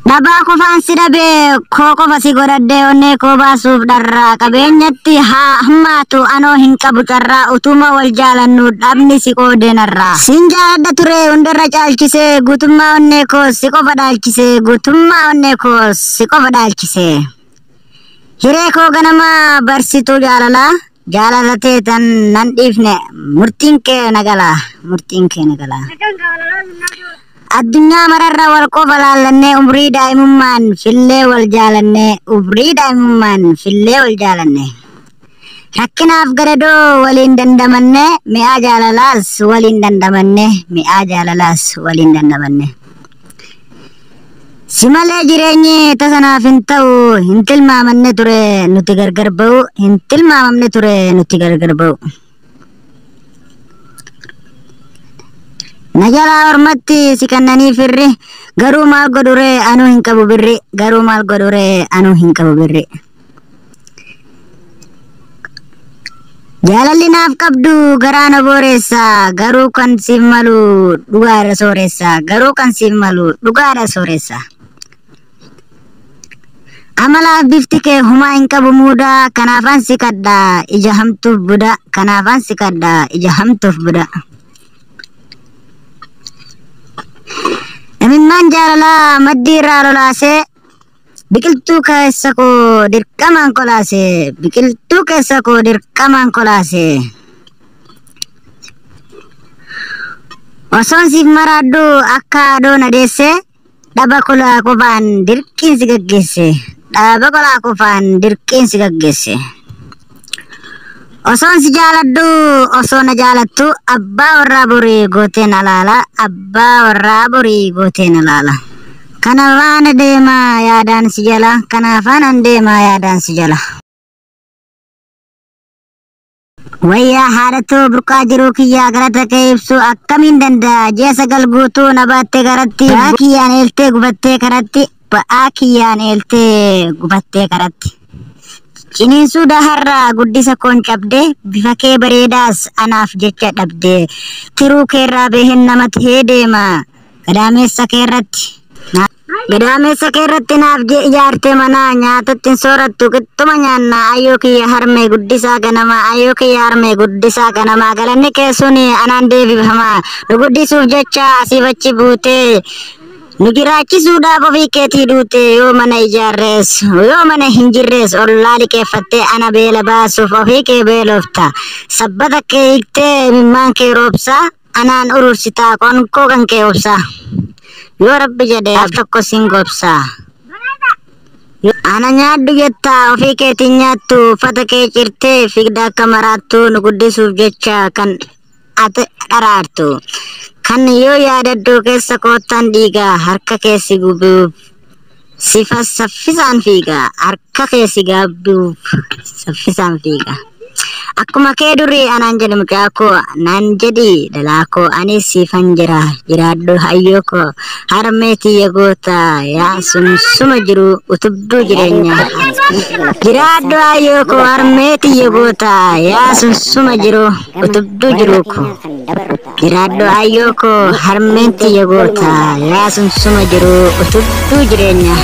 Daba ko fansi dabe koko fasi godade onne ko basuf darra kabenyatti hammatu ano hinqabu tarra utuma wal jaalannu dhabni si qoodenarra sinjaadda ture hundarra caalchise gutummaa onne ko si qofa dhaalchise gutummaa onne ko si qofa dhaalchise hiree koo ganama barsituu jaalalate tan nan dhiifne murtiin kee nagala Addunyaa mararra wal qofa laallanne umrii daa'imummaan fillee wal jaalanne rakkinaaf gadadoo waliin dandamanne mi'aa jaalalaas waliin dandamanne si malee jireenyi tasanaaf hin ta'u hin tilmaamamne ture nuti gargar ba'u Najala hormatti si kannanii firri garuu maal godhure anuu hin qabu birri Jaalalli naaf qabdu garaana booreessa garuu kan siif malu dhugaadha sooressa Amalaaf bifti kee humaa hin qabu muuda kanaafan si kadda ija hamtuuf buda Namimmaan jaalala maddii irraa lolaase biqiltuu keessa koo dirqamaan kolaase osoon siif maraaddu akka adoon adeesse dhaba kolaa qofaan dirqiin si gaggeesse Osoon si jaaladdu osoo na jaalattu abbaa warraa borii gooteen alaala kanaafaan deemaa yaadaan si jala wayyaa haadhatoo burqaa jiruu kiyyaa galata kee ibsu akkamiin danda'a ji'a 9 guutuu na baattee garatti ba'aa kiyyaan eeltee gubattee karatti Ciniinsuu daharraa guddisa koon cabde bifa kee bareedaas anaaf jecha dhabde tiruu keerraa beehen namatti heedeema gadaameessa keerratti naaf ijaarte mana nyaatatti soorattu qittuma nyaannaa ayyoo kiyya harmee guddisaa ganamaa galanni kee suni anaan deebifama nu guddisuuf jecha asiif achi buutee Nu jiraachisuudhaaf ofii keetii duute yoo mana ijaarrees yoo mana hin jirrees ollaa liqeeffattee ana beela baasuuf ofii kee beelofta sabbata kee hiiktee mimmaan kee roobsa anaan urursitaa qonkoo kan kee obsa yoo rabbi jedhe af tokko siin gobsa ana nyaaddu jetta ofii keetiin nyaattu uffata kee cirtee fiigda akka maraattu nu guddisuuf jecha kan ati dharaartu kan yoo yaadaddu keessa koottan dhiiga harka keessi gubuuf sifas saffisaan fiiga akkuma kee durii anaan jedhu mucaa koo naan jedhi dhalaa koo anis siifan jiraadhu hayyoo koo harmeetii yagoota yaa suma jiru utubduu jireenya jiraadhu hayyoo koo harmeetii yagoota yaa suma jiru utubduu jiru koo jiraadhu hayyoo koo harmeetii yagoota yaa suma jiru utubduu jireenya